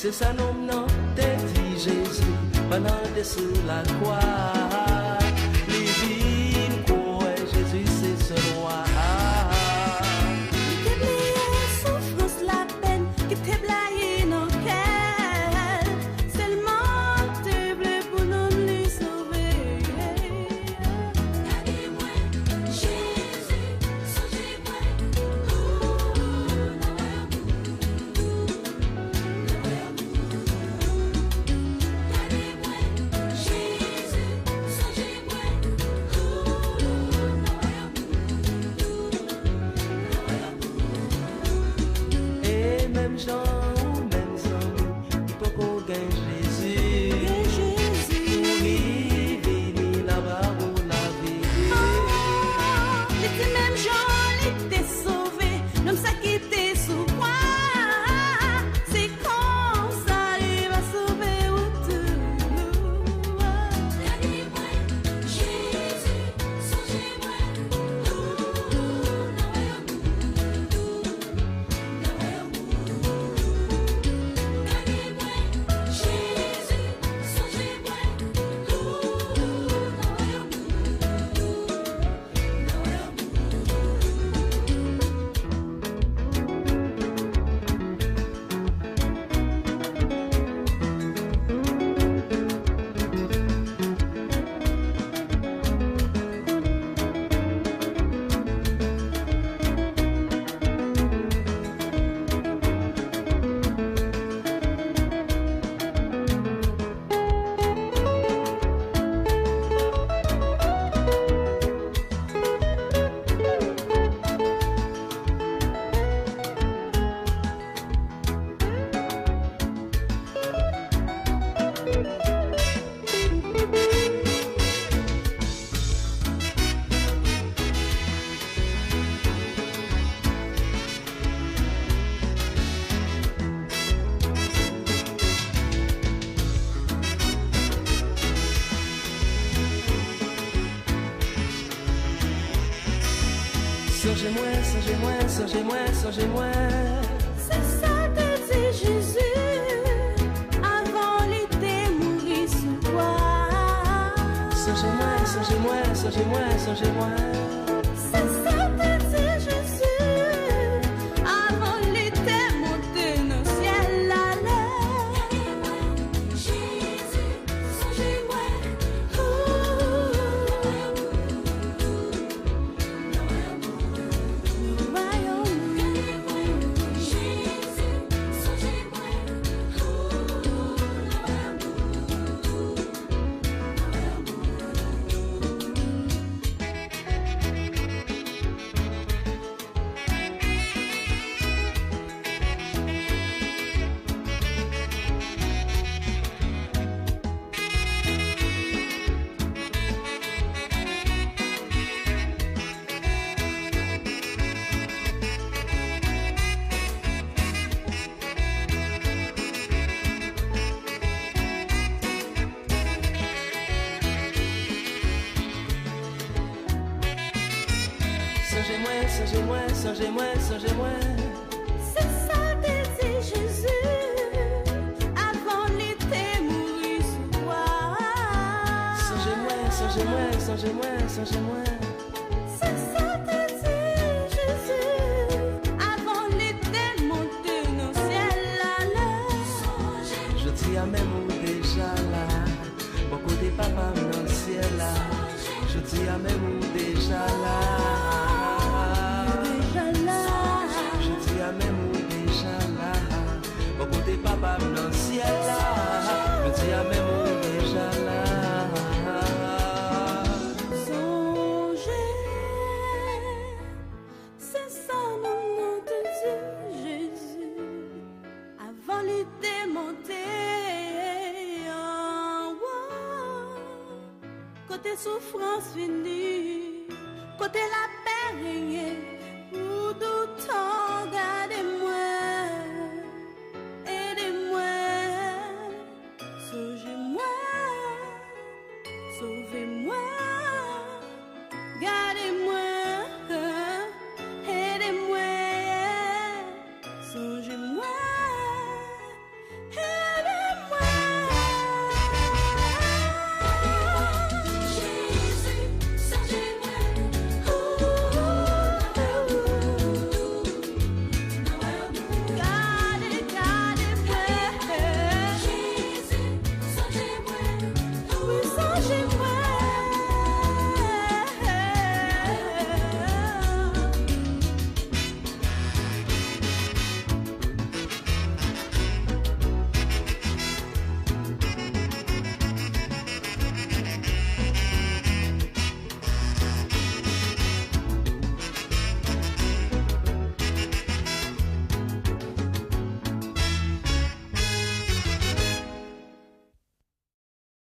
C'est ça nom non t'es dit Jésus pendant de sous la croix. Livine quoi Jésus c'est ce roi. Qui t'est plié souffrance la peine, qui t'est blaillé nos cœurs. Seulement te bleu pour nous lui sauver. Regardez-moi, Jésus, songez-moi. Et même Jean, même Jean, il peut qu'on gagne Jésus. Pour y venir là-bas où la vie. L'été même Jean, l'été sauvé, l'homme ça qui était sous quoi. C'est comme ça il va sauver tout. Regardez-moi, Jésus, songez-moi. Regardez-moi, Jésus, songez-moi. Songez-moi, songez-moi, songez-moi, songez-moi. C'est ça te dit Jésus, avant l'été mourir sous toi. Songez-moi, songez-moi, songez-moi, songez-moi. C'est ça te dit Jésus, avant l'été monter dans le ciel à l'air. Regardez-moi, Jésus, songez-moi. Regardez-moi, Jésus, songez-moi. Songez-moi, songez-moi, songez-moi, songez-moi. C'est ça te dit Jésus, avant l'été mourir sous toi. Songez-moi, songez-moi, songez-moi, songez-moi. C'est ça te dit Jésus, avant l'été monter dans le ciel à l'air. Je dis à même où déjà là. Bon côté papa dans le ciel là. Je dis à même où déjà là. Je dis à même où déjà là. Bon côté papa dans le ciel là. Je dis à même où déjà là. Songez, c'est ça mon nom de Dieu Jésus, avant l'été monté en haut, côté souffrance finie, côté la paix régnée.